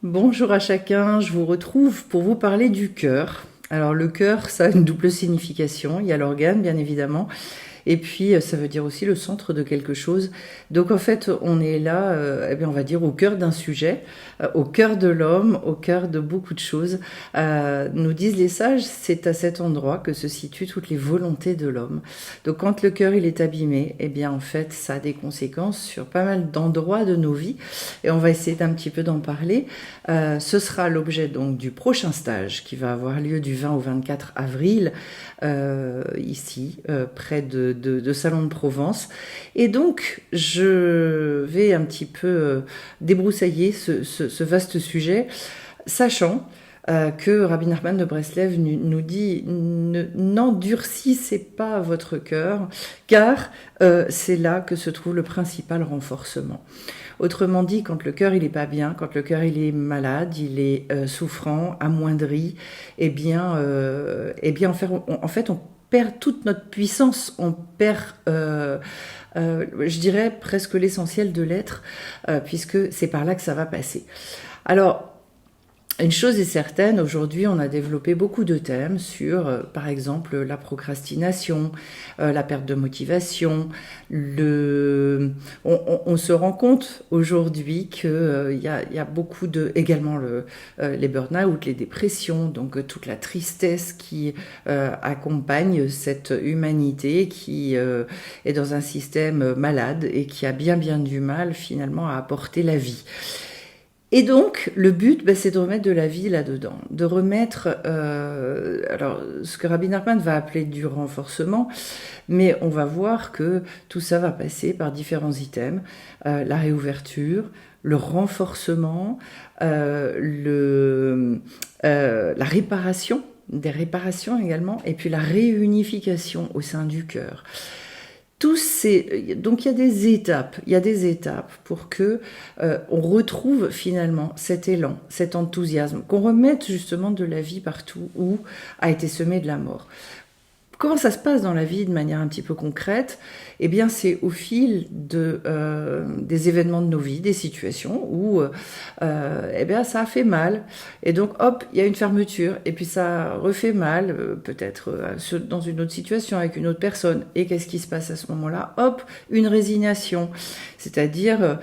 Bonjour à chacun, je vous retrouve pour vous parler du cœur. Alors le cœur, ça a une double signification. Il y a l'organe, bien évidemment, et puis ça veut dire aussi le centre de quelque chose. Donc en fait, on est là, eh bien, on va dire au cœur d'un sujet, au cœur de l'homme, au cœur de beaucoup de choses. Nous disent les sages, c'est à cet endroit que se situent toutes les volontés de l'homme. Donc quand le cœur il est abîmé, eh bien en fait, ça a des conséquences sur pas mal d'endroits de nos vies, et on va essayer d'un petit peu d'en parler. Ce sera l'objet donc du prochain stage qui va avoir lieu du 20 au 24 avril ici, près de Salon de Provence. Et donc, je vais un petit peu débroussailler ce vaste sujet, sachant que Rabbi Nachman de Breslev nous dit n'endurcissez pas votre cœur, car c'est là que se trouve le principal renforcement. Autrement dit, quand le cœur il est pas bien, quand le cœur il est malade, il est souffrant, amoindri, en fait, on perd toute notre puissance, on perd, je dirais, presque l'essentiel de l'être, puisque c'est par là que ça va passer. Alors, une chose est certaine, aujourd'hui on a développé beaucoup de thèmes sur, par exemple, la procrastination, la perte de motivation. On se rend compte aujourd'hui qu'il y a beaucoup de... également les burn-out, les dépressions, donc toute la tristesse qui accompagne cette humanité qui est dans un système malade et qui a bien du mal finalement à apporter la vie. Et donc, le but, c'est de remettre de la vie là-dedans, de remettre, alors, ce que Rabbi Nachman va appeler du renforcement, mais on va voir que tout ça va passer par différents items, la réouverture, le renforcement, la réparation, des réparations également, et puis la réunification au sein du cœur. Donc il y a des étapes pour que on retrouve finalement cet élan, cet enthousiasme, qu'on remette justement de la vie partout où a été semée de la mort. Comment ça se passe dans la vie de manière un petit peu concrète? Eh bien, c'est au fil des événements de nos vies, des situations où eh bien, ça a fait mal. Et donc, hop, il y a une fermeture. Et puis, ça refait mal, peut-être dans une autre situation, avec une autre personne. Et qu'est-ce qui se passe à ce moment-là? Hop, une résignation. C'est-à-dire,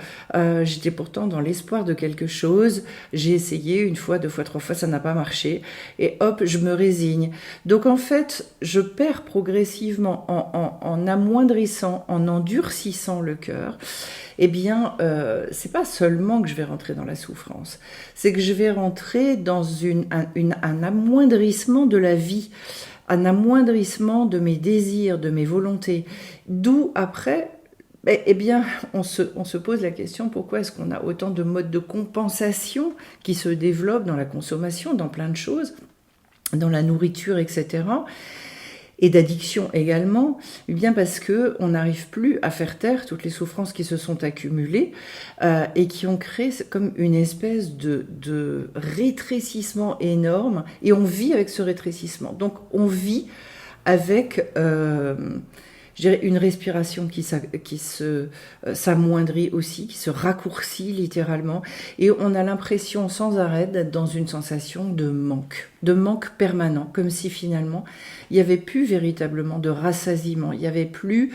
j'étais pourtant dans l'espoir de quelque chose. J'ai essayé une fois, deux fois, trois fois, ça n'a pas marché. Et hop, je me résigne. Donc, en fait, je perds progressivement en amoindrissant, en endurcissant le cœur. Eh bien, c'est pas seulement que je vais rentrer dans la souffrance, c'est que je vais rentrer dans un amoindrissement de la vie, un amoindrissement de mes désirs, de mes volontés. D'où après, eh bien, on se pose la question, pourquoi est-ce qu'on a autant de modes de compensation qui se développent dans la consommation, dans plein de choses, dans la nourriture, etc., et d'addiction également, eh bien parce que on n'arrive plus à faire taire toutes les souffrances qui se sont accumulées et qui ont créé comme une espèce de rétrécissement énorme, et on vit avec ce rétrécissement. Donc on vit avec je dirais une respiration qui s'amoindrit aussi, qui se raccourcit littéralement, et on a l'impression sans arrêt d'être dans une sensation de manque permanent, comme si finalement il n'y avait plus véritablement de rassasiement, il n'y avait plus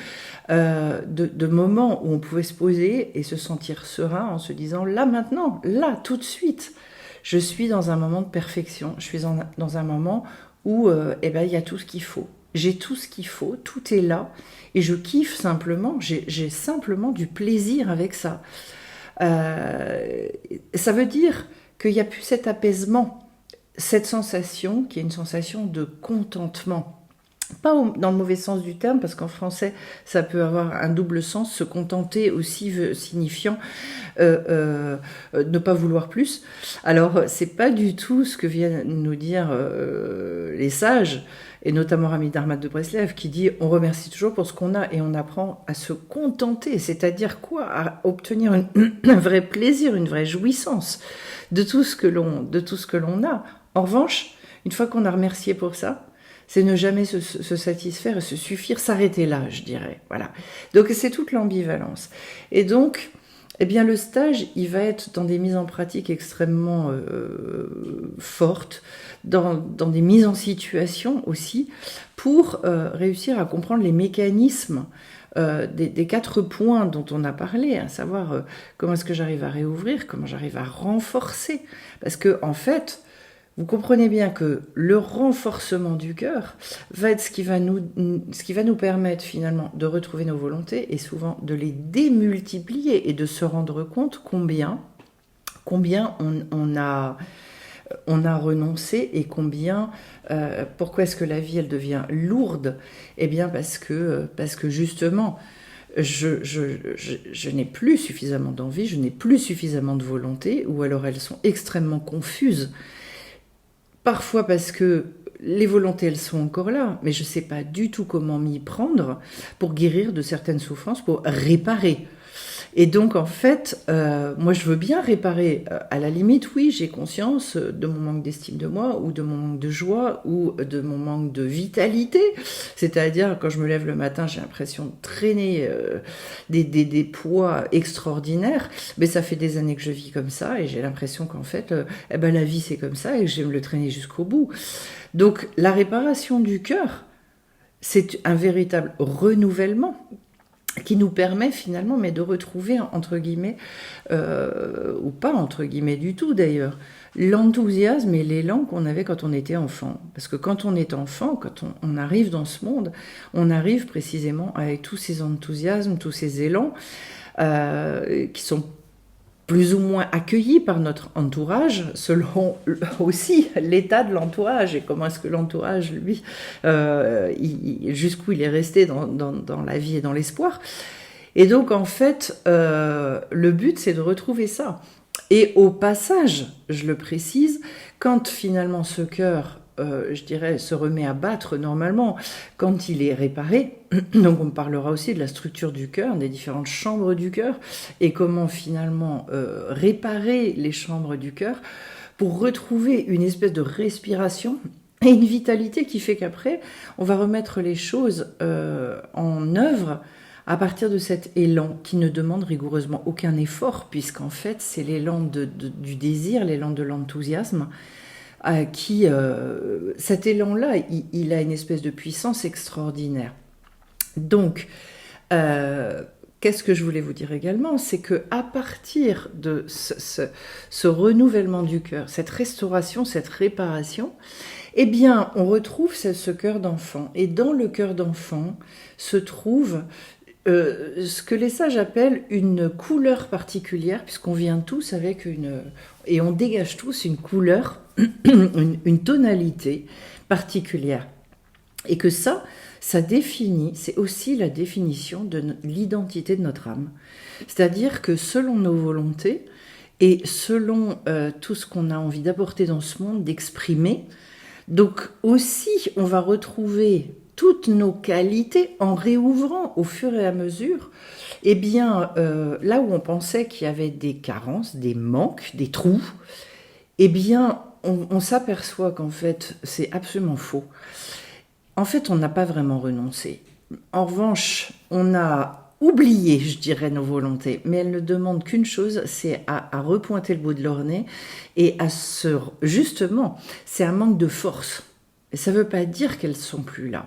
de moments où on pouvait se poser et se sentir serein en se disant là maintenant, là tout de suite, je suis dans un moment de perfection, je suis dans un moment où eh ben, il y a tout ce qu'il faut. J'ai tout ce qu'il faut, tout est là, et je kiffe simplement, j'ai simplement du plaisir avec ça. Ça veut dire qu'il n'y a plus cet apaisement, cette sensation qui est une sensation de contentement. Pas dans le mauvais sens du terme, parce qu'en français, ça peut avoir un double sens, se contenter aussi signifiant ne pas vouloir plus. Alors, c'est pas du tout ce que viennent nous dire les sages, et notamment Rabbi Nachman de Breslev, qui dit on remercie toujours pour ce qu'on a et on apprend à se contenter, c'est-à-dire quoi? À obtenir un vrai plaisir, une vraie jouissance de tout ce que l'on a. En revanche, une fois qu'on a remercié pour ça, c'est ne jamais se satisfaire et se suffire, s'arrêter là, je dirais. Voilà. Donc c'est toute l'ambivalence. Et donc, Eh bien, le stage, il va être dans des mises en pratique extrêmement fortes, dans des mises en situation aussi, pour réussir à comprendre les mécanismes des 4 points dont on a parlé, à savoir comment est-ce que j'arrive à réouvrir, comment j'arrive à renforcer. Parce que, en fait, vous comprenez bien que le renforcement du cœur va être ce qui va nous permettre finalement de retrouver nos volontés et souvent de les démultiplier et de se rendre compte combien on a renoncé et combien pourquoi est-ce que la vie elle devient lourde. Eh bien parce que justement je n'ai plus suffisamment d'envie, je n'ai plus suffisamment de volonté, ou alors elles sont extrêmement confuses. Parfois parce que les volontés, elles sont encore là, mais je ne sais pas du tout comment m'y prendre pour guérir de certaines souffrances, pour réparer. Et donc, en fait, moi, je veux bien réparer. À la limite, oui, j'ai conscience de mon manque d'estime de moi, ou de mon manque de joie, ou de mon manque de vitalité. C'est-à-dire, quand je me lève le matin, j'ai l'impression de traîner des poids extraordinaires. Mais ça fait des années que je vis comme ça, et j'ai l'impression qu'en fait, la vie, c'est comme ça, et que j'aime le traîner jusqu'au bout. Donc, la réparation du cœur, c'est un véritable renouvellement qui nous permet finalement de retrouver, entre guillemets, ou pas entre guillemets du tout d'ailleurs, l'enthousiasme et l'élan qu'on avait quand on était enfant. Parce que quand on est enfant, quand on arrive dans ce monde, on arrive précisément avec tous ces enthousiasmes, tous ces élans qui sont plus ou moins accueillis par notre entourage, selon aussi l'état de l'entourage et comment est-ce que l'entourage, lui, jusqu'où il est resté dans la vie et dans l'espoir. Et donc, en fait, le but, c'est de retrouver ça. Et au passage, je le précise, quand finalement ce cœur, je dirais, se remet à battre normalement, quand il est réparé, donc on parlera aussi de la structure du cœur, des différentes chambres du cœur, et comment finalement réparer les chambres du cœur pour retrouver une espèce de respiration et une vitalité qui fait qu'après, on va remettre les choses en œuvre à partir de cet élan qui ne demande rigoureusement aucun effort, puisqu'en fait, c'est l'élan du désir, l'élan de l'enthousiasme, cet élan-là, il a une espèce de puissance extraordinaire. Donc, qu'est-ce que je voulais vous dire également, c'est que à partir de ce renouvellement du cœur, cette restauration, cette réparation, eh bien, on retrouve ce cœur d'enfant. Et dans le cœur d'enfant se trouve ce que les sages appellent une couleur particulière, puisqu'on vient tous avec et on dégage tous une couleur, une tonalité particulière. Et que ça définit, c'est aussi la définition de l'identité de notre âme. C'est-à-dire que selon nos volontés et selon tout ce qu'on a envie d'apporter dans ce monde, d'exprimer, donc aussi on va retrouver toutes nos qualités en réouvrant au fur et à mesure, eh bien, là où on pensait qu'il y avait des carences, des manques, des trous, eh bien, on s'aperçoit qu'en fait, c'est absolument faux. En fait, on n'a pas vraiment renoncé. En revanche, on a oublié, je dirais, nos volontés, mais elles ne demandent qu'une chose, c'est à repointer le bout de leur nez et justement, c'est un manque de force. Et ça ne veut pas dire qu'elles ne sont plus là.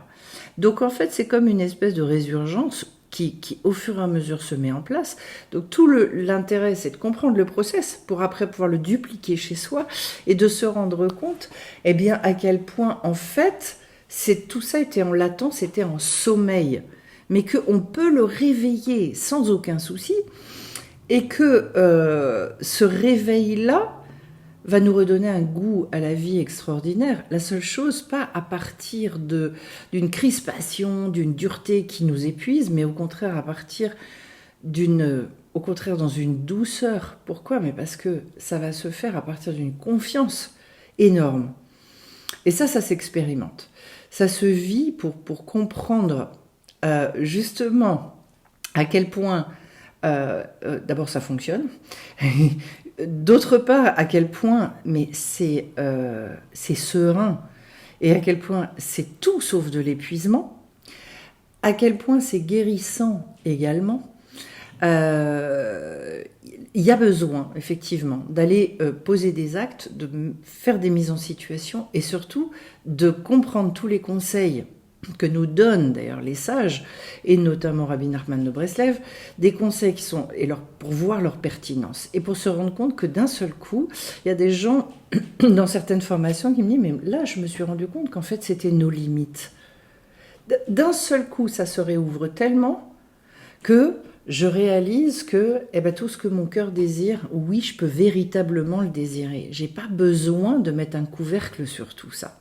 Donc en fait, c'est comme une espèce de résurgence qui au fur et à mesure se met en place. Donc tout l'intérêt, c'est de comprendre le process pour après pouvoir le dupliquer chez soi et de se rendre compte, eh bien, à quel point en fait, tout ça était en latence, c'était en sommeil, mais qu'on peut le réveiller sans aucun souci et que ce réveil-là va nous redonner un goût à la vie extraordinaire. La seule chose, pas à partir d'une crispation, d'une dureté qui nous épuise, mais au contraire à partir dans une douceur. Pourquoi ? Mais parce que ça va se faire à partir d'une confiance énorme. Et ça s'expérimente. Ça se vit pour comprendre justement à quel point d'abord ça fonctionne. D'autre part, à quel point, mais c'est serein, et à quel point c'est tout sauf de l'épuisement, à quel point c'est guérissant également, Il y a besoin, effectivement, d'aller poser des actes, de faire des mises en situation et surtout de comprendre tous les conseils que nous donnent d'ailleurs les sages, et notamment Rabbi Nachman de Breslev, des conseils qui sont, pour voir leur pertinence, et pour se rendre compte que d'un seul coup, il y a des gens dans certaines formations qui me disent, mais là je me suis rendu compte qu'en fait c'était nos limites. D'un seul coup, ça se réouvre tellement que je réalise que tout ce que mon cœur désire, oui, je peux véritablement le désirer. J'ai pas besoin de mettre un couvercle sur tout ça.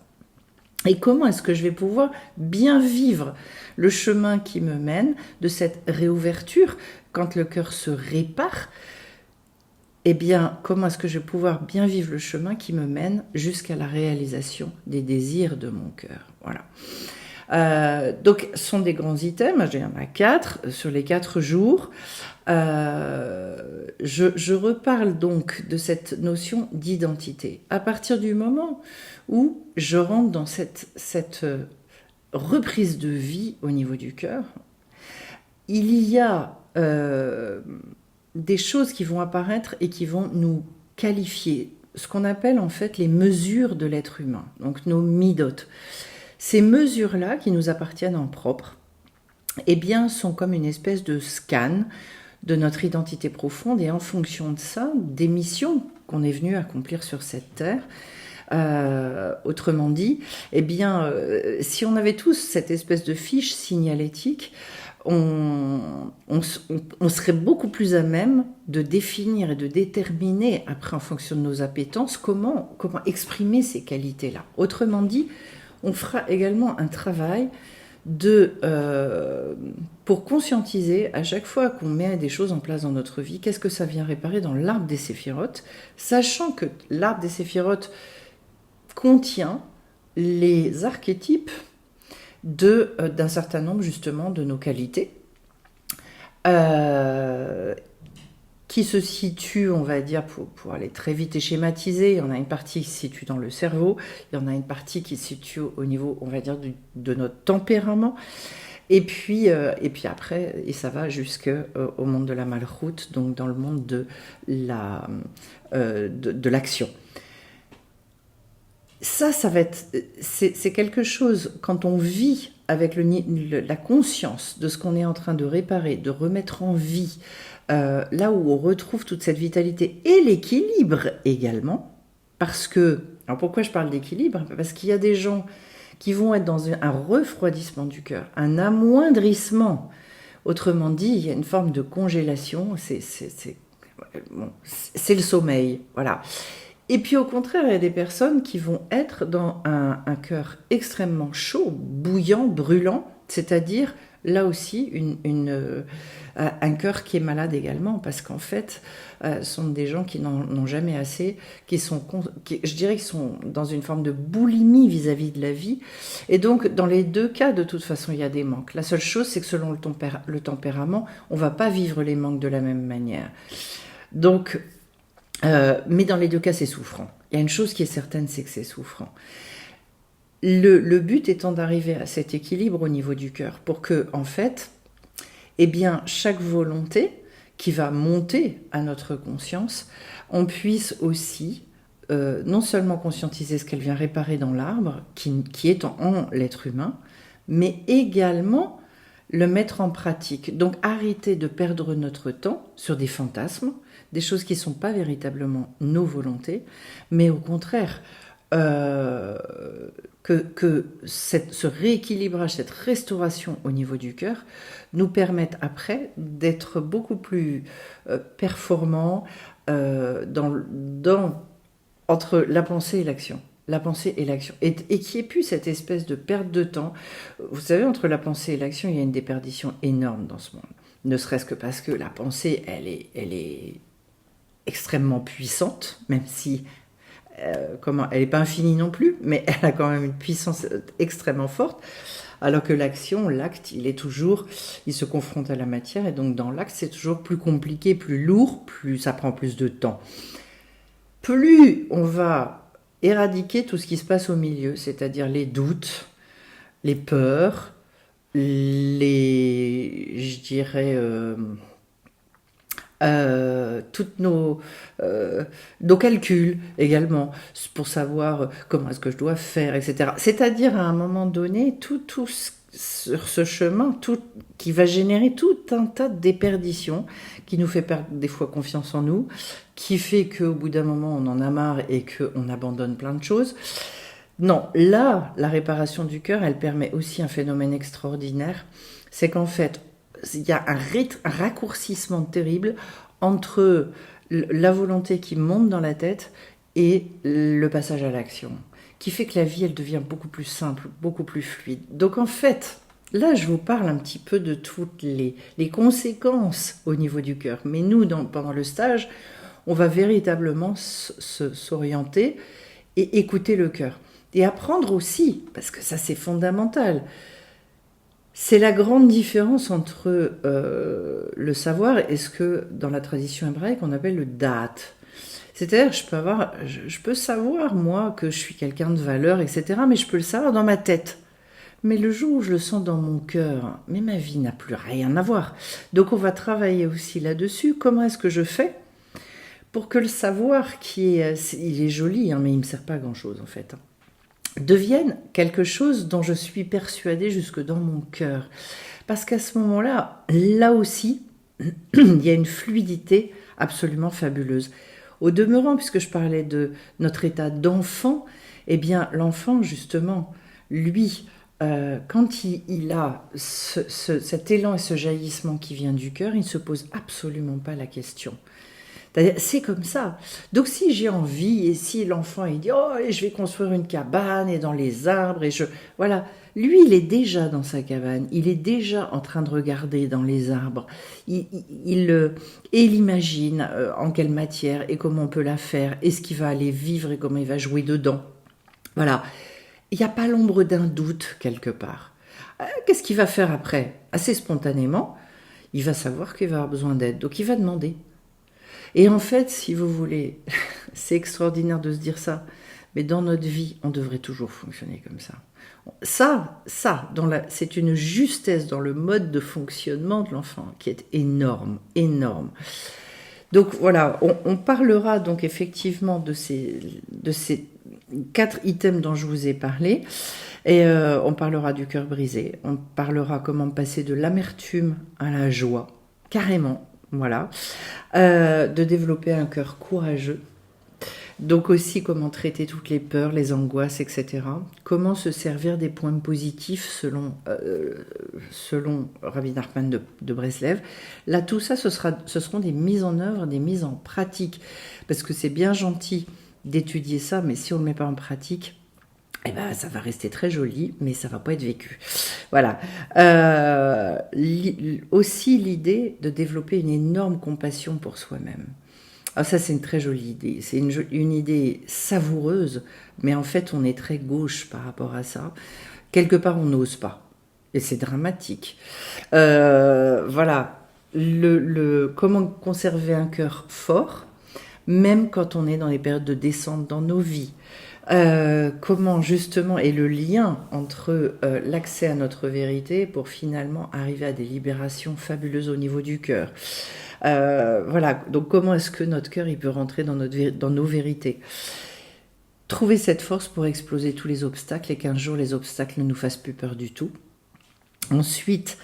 Et comment est-ce que je vais pouvoir bien vivre le chemin qui me mène de cette réouverture quand le cœur se répare? Eh bien, comment est-ce que je vais pouvoir bien vivre le chemin qui me mène jusqu'à la réalisation des désirs de mon cœur? Voilà. Donc, ce sont des grands items. Il y en a 4 sur les 4 jours. Je reparle donc de cette notion d'identité. À partir du moment où je rentre dans cette reprise de vie au niveau du cœur, il y a des choses qui vont apparaître et qui vont nous qualifier, ce qu'on appelle en fait les mesures de l'être humain, donc nos midot. Ces mesures-là, qui nous appartiennent en propre, eh bien, sont comme une espèce de scan de notre identité profonde, et en fonction de ça, des missions qu'on est venu accomplir sur cette terre. Autrement dit, eh bien, si on avait tous cette espèce de fiche signalétique, on serait beaucoup plus à même de définir et de déterminer, après en fonction de nos appétences, comment exprimer ces qualités-là. Autrement dit, on fera également un travail pour conscientiser à chaque fois qu'on met des choses en place dans notre vie, qu'est-ce que ça vient réparer dans l'arbre des séphirotes, sachant que l'arbre des séphirotes contient les archétypes d'un certain nombre justement de nos qualités, qui se situe, on va dire, pour aller très vite et schématiser, il y en a une partie qui se situe dans le cerveau, il y en a une partie qui se situe au niveau, on va dire, de notre tempérament, et puis après, et ça va jusqu'au monde de la malchoute, donc dans le monde de l'action. Ça va être, c'est quelque chose, quand on vit avec la conscience de ce qu'on est en train de réparer, de remettre en vie, là où on retrouve toute cette vitalité et l'équilibre également, parce que, alors pourquoi je parle d'équilibre? Parce qu'il y a des gens qui vont être dans un refroidissement du cœur, un amoindrissement. Autrement dit, il y a une forme de congélation, c'est le sommeil, voilà. Et puis au contraire, il y a des personnes qui vont être dans un cœur extrêmement chaud, bouillant, brûlant, c'est-à-dire là aussi un cœur qui est malade également, parce qu'en fait, ce sont des gens qui n'ont jamais assez, je dirais qu'ils sont dans une forme de boulimie vis-à-vis de la vie. Et donc, dans les deux cas, de toute façon, il y a des manques. La seule chose, c'est que selon le tempérament, on ne va pas vivre les manques de la même manière. Donc, mais dans les deux cas, c'est souffrant. Il y a une chose qui est certaine, c'est que c'est souffrant. Le but étant d'arriver à cet équilibre au niveau du cœur, pour que, en fait, eh bien, chaque volonté qui va monter à notre conscience, on puisse aussi non seulement conscientiser ce qu'elle vient réparer dans l'arbre, qui est en l'être humain, mais également le mettre en pratique. Donc arrêter de perdre notre temps sur des fantasmes, des choses qui ne sont pas véritablement nos volontés, mais au contraire, que ce rééquilibrage, cette restauration au niveau du cœur nous permette après d'être beaucoup plus performants entre la pensée et l'action. La pensée et l'action. Et qu'il n'y ait plus cette espèce de perte de temps. Vous savez, entre la pensée et l'action, il y a une déperdition énorme dans ce monde. Ne serait-ce que parce que la pensée, elle est extrêmement puissante, même si elle n'est pas infinie non plus, mais elle a quand même une puissance extrêmement forte, alors que l'action, l'acte, il se confronte à la matière, et donc dans l'acte, c'est toujours plus compliqué, plus lourd, ça prend plus de temps. Plus on va éradiquer tout ce qui se passe au milieu, c'est-à-dire les doutes, les peurs, toutes nos calculs également, pour savoir comment est-ce que je dois faire, etc. C'est-à-dire, à un moment donné, tout sur ce chemin, tout, qui va générer tout un tas de déperditions, qui nous fait perdre des fois confiance en nous, qui fait qu'au bout d'un moment, on en a marre et qu'on abandonne plein de choses. Non, là, la réparation du cœur, elle permet aussi un phénomène extraordinaire. C'est qu'en fait, il y a un raccourcissement terrible entre la volonté qui monte dans la tête et le passage à l'action, qui fait que la vie, elle devient beaucoup plus simple, beaucoup plus fluide. Donc en fait, là, je vous parle un petit peu de toutes les conséquences au niveau du cœur. Mais nous, pendant le stage, on va véritablement s'orienter et écouter le cœur. Et apprendre aussi, parce que ça c'est fondamental, c'est la grande différence entre le savoir et ce que dans la tradition hébraïque on appelle le da'at. C'est-à-dire, je peux savoir, moi, que je suis quelqu'un de valeur, etc., mais je peux le savoir dans ma tête. Mais le jour où je le sens dans mon cœur, mais ma vie n'a plus rien à voir. Donc on va travailler aussi là-dessus. Comment est-ce que je fais pour que le savoir, il est joli, hein, mais il ne me sert pas à grand-chose en fait, devienne quelque chose dont je suis persuadée jusque dans mon cœur. Parce qu'à ce moment-là, là aussi, il y a une fluidité absolument fabuleuse. Au demeurant, puisque je parlais de notre état d'enfant, eh bien l'enfant, justement, lui, quand il a cet élan et ce jaillissement qui vient du cœur, il ne se pose absolument pas la question. C'est comme ça. Donc si j'ai envie, et si l'enfant il dit « Oh, je vais construire une cabane et dans les arbres, et je... » Voilà, lui il est déjà dans sa cabane, il est déjà en train de regarder dans les arbres, et il imagine en quelle matière et comment on peut la faire, et ce qu'il va aller vivre et comment il va jouer dedans. Voilà, il n'y a pas l'ombre d'un doute quelque part. Qu'est-ce qu'il va faire après? Assez spontanément, il va savoir qu'il va avoir besoin d'aide, donc il va demander. Et en fait, si vous voulez, c'est extraordinaire de se dire ça, mais dans notre vie, on devrait toujours fonctionner comme ça. C'est une justesse dans le mode de fonctionnement de l'enfant qui est énorme, énorme. Donc voilà, on parlera donc effectivement de ces 4 items dont je vous ai parlé, et on parlera du cœur brisé, on parlera comment passer de l'amertume à la joie, carrément. Voilà, de développer un cœur courageux. Donc aussi comment traiter toutes les peurs, les angoisses, etc. Comment se servir des points positifs selon Rabbi Nachman de Breslev. Là, tout ça, ce seront des mises en œuvre, des mises en pratique. Parce que c'est bien gentil d'étudier ça, mais si on ne le met pas en pratique, eh ben, ça va rester très joli, mais ça va pas être vécu. Voilà. Aussi l'idée de développer une énorme compassion pour soi-même. Alors ça, c'est une très jolie idée. C'est une idée savoureuse, mais en fait, on est très gauche par rapport à ça. Quelque part, on n'ose pas. Et c'est dramatique. Voilà. Comment conserver un cœur fort, même quand on est dans les périodes de descente dans nos vies. Comment justement est le lien entre l'accès à notre vérité pour finalement arriver à des libérations fabuleuses au niveau du cœur. Voilà, donc comment est-ce que notre cœur il peut rentrer dans nos vérités. Trouver cette force pour exploser tous les obstacles et qu'un jour les obstacles ne nous fassent plus peur du tout. Ensuite,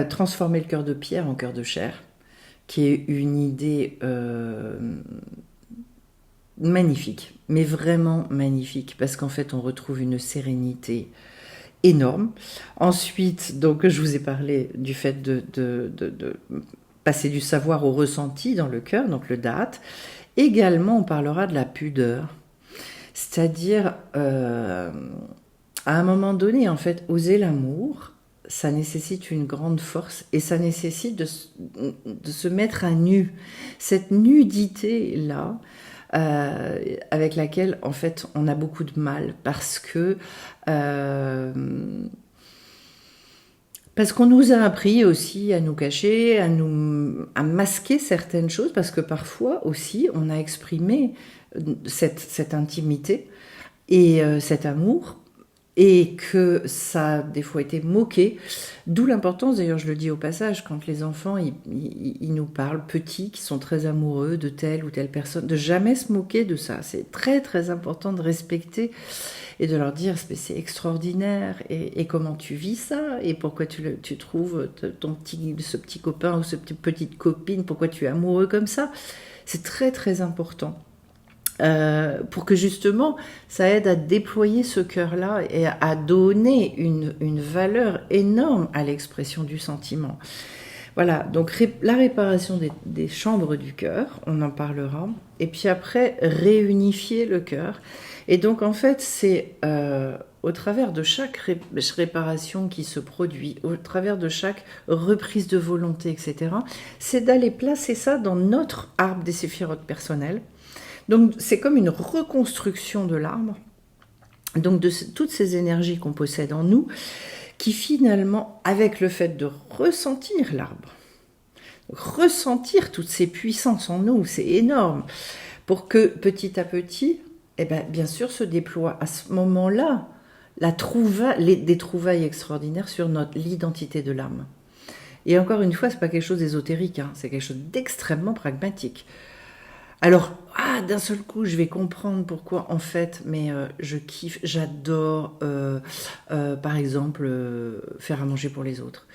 transformer le cœur de pierre en cœur de chair, qui est une idée magnifique, mais vraiment magnifique, parce qu'en fait on retrouve une sérénité énorme. Ensuite, donc je vous ai parlé du fait de passer du savoir au ressenti dans le cœur, donc le da'at. Également, on parlera de la pudeur, c'est-à-dire à un moment donné, en fait, oser l'amour, ça nécessite une grande force et ça nécessite de se mettre à nu. Cette nudité-là, avec laquelle en fait on a beaucoup de mal parce qu'on nous a appris aussi à nous cacher, à masquer certaines choses, parce que parfois aussi on a exprimé cette intimité et cet amour, et que ça a des fois été moqué. D'où l'importance, d'ailleurs je le dis au passage, quand les enfants ils nous parlent petits, qui sont très amoureux de telle ou telle personne, de jamais se moquer de ça. C'est très très important de respecter et de leur dire c'est extraordinaire et comment tu vis ça et pourquoi tu trouves ce petit copain ou cette petite copine, pourquoi tu es amoureux comme ça. C'est très très important. Pour que justement ça aide à déployer ce cœur-là et à donner une valeur énorme à l'expression du sentiment. Voilà, donc la réparation des chambres du cœur, on en parlera, et puis après réunifier le cœur. Et donc en fait c'est au travers de chaque réparation qui se produit, au travers de chaque reprise de volonté, etc., c'est d'aller placer ça dans notre arbre des séphirotes personnelles. Donc c'est comme une reconstruction de l'arbre, donc de toutes ces énergies qu'on possède en nous, qui finalement, avec le fait de ressentir l'arbre, ressentir toutes ces puissances en nous, c'est énorme, pour que petit à petit, eh bien sûr se déploie à ce moment-là des trouvailles extraordinaires sur l'identité de l'âme. Et encore une fois, c'est pas quelque chose d'ésotérique, hein, c'est quelque chose d'extrêmement pragmatique. Alors, d'un seul coup, je vais comprendre pourquoi, en fait, mais je kiffe, j'adore, par exemple, faire à manger pour les autres.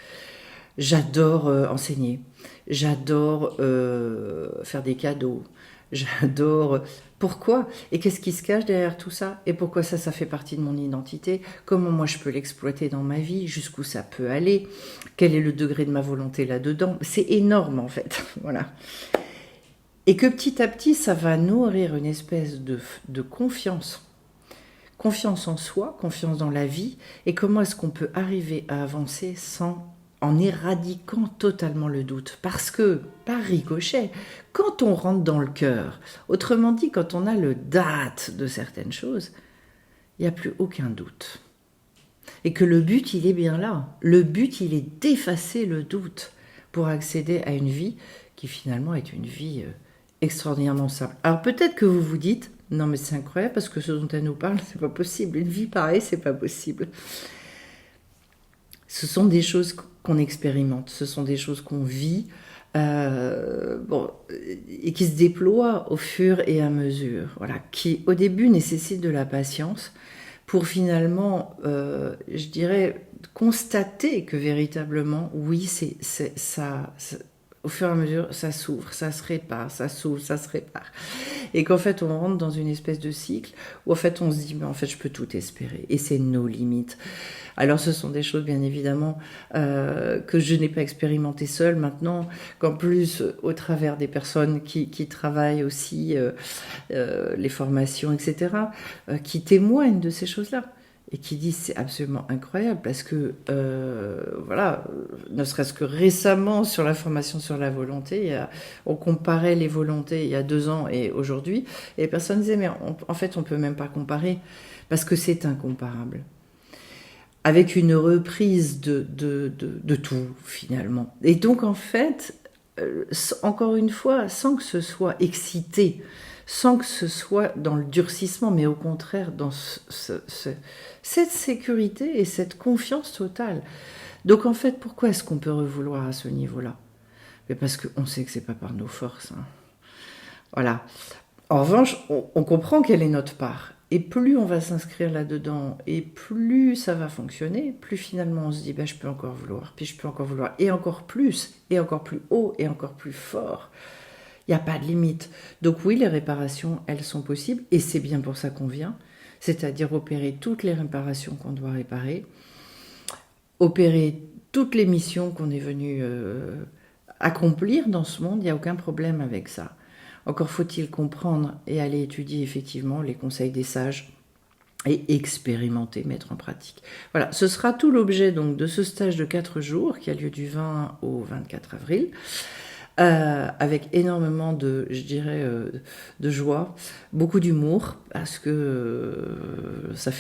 J'adore enseigner. J'adore faire des cadeaux. J'adore... Pourquoi? Et qu'est-ce qui se cache derrière tout ça? Et pourquoi ça fait partie de mon identité? Comment moi je peux l'exploiter dans ma vie? Jusqu'où ça peut aller? Quel est le degré de ma volonté là-dedans? C'est énorme, en fait. Voilà. Et que petit à petit, ça va nourrir une espèce de confiance. Confiance en soi, confiance dans la vie. Et comment est-ce qu'on peut arriver à avancer en éradiquant totalement le doute? Parce que, par ricochet, quand on rentre dans le cœur, autrement dit, quand on a le date de certaines choses, il n'y a plus aucun doute. Et que le but, il est bien là. Le but, il est d'effacer le doute pour accéder à une vie qui finalement est une vie extraordinairement simple. Alors peut-être que vous vous dites, non mais c'est incroyable parce que ce dont elle nous parle, c'est pas possible. Une vie pareille, c'est pas possible. Ce sont des choses qu'on expérimente, ce sont des choses qu'on vit, et qui se déploient au fur et à mesure. Voilà, qui au début nécessitent de la patience pour finalement, je dirais, constater que véritablement, oui, au fur et à mesure, ça s'ouvre, ça se répare, ça s'ouvre, ça se répare. Et qu'en fait, on rentre dans une espèce de cycle où en fait, on se dit, mais en fait, je peux tout espérer. Et c'est nos limites. Alors, ce sont des choses, bien évidemment, que je n'ai pas expérimentées seule maintenant, qu'en plus, au travers des personnes qui travaillent aussi, les formations, etc., qui témoignent de ces choses-là. Et qui disent c'est absolument incroyable parce que, voilà, ne serait-ce que récemment sur la formation sur la volonté, on comparait les volontés il y a 2 ans et aujourd'hui, et les personnes disaient mais en fait on ne peut même pas comparer parce que c'est incomparable. Avec une reprise de tout finalement. Et donc en fait, encore une fois, sans que ce soit excité, sans que ce soit dans le durcissement, mais au contraire dans cette sécurité et cette confiance totale. Donc en fait, pourquoi est-ce qu'on peut revouloir à ce niveau-là? Mais parce qu'on sait que c'est pas par nos forces. Hein. Voilà. En revanche, on comprend quelle est notre part. Et plus on va s'inscrire là-dedans, et plus ça va fonctionner, plus finalement on se dit, bah, je peux encore vouloir, puis je peux encore vouloir, et encore plus haut, et encore plus fort. Il n'y a pas de limite. Donc oui, les réparations, elles sont possibles, et c'est bien pour ça qu'on vient, c'est-à-dire opérer toutes les réparations qu'on doit réparer, opérer toutes les missions qu'on est venu accomplir dans ce monde, il n'y a aucun problème avec ça. Encore faut-il comprendre et aller étudier effectivement les conseils des sages et expérimenter, mettre en pratique. Voilà, ce sera tout l'objet donc de ce stage de 4 jours qui a lieu du 20 au 24 avril. Avec énormément de, je dirais, de joie, beaucoup d'humour, parce que ça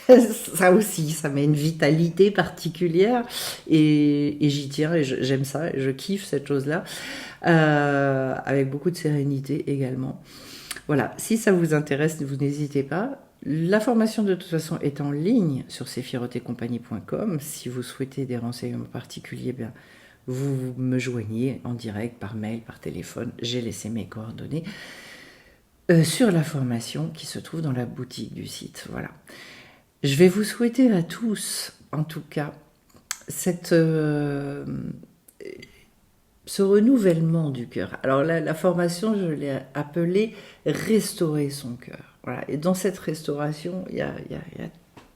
Ça aussi, ça met une vitalité particulière et j'y tiens et j'aime ça, et je kiffe cette chose-là, avec beaucoup de sérénité également. Voilà, si ça vous intéresse, vous n'hésitez pas. La formation de toute façon est en ligne sur sephirotetcompagnie.com. Si vous souhaitez des renseignements particuliers, bien, vous me joignez en direct, par mail, par téléphone. J'ai laissé mes coordonnées sur la formation qui se trouve dans la boutique du site. Voilà. Je vais vous souhaiter à tous, en tout cas, ce renouvellement du cœur. Alors la formation, je l'ai appelée restaurer son cœur. Voilà. Et dans cette restauration, il y a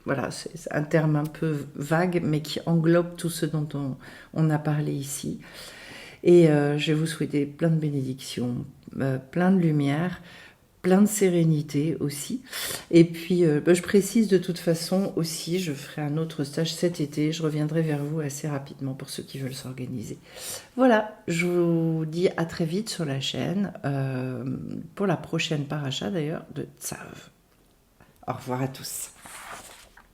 voilà, c'est un terme un peu vague, mais qui englobe tout ce dont on a parlé ici. Et je vais vous souhaiter plein de bénédictions, plein de lumière, plein de sérénité aussi. Et puis, je précise de toute façon aussi, je ferai un autre stage cet été. Je reviendrai vers vous assez rapidement pour ceux qui veulent s'organiser. Voilà, je vous dis à très vite sur la chaîne, pour la prochaine paracha d'ailleurs de Tzav. Au revoir à tous.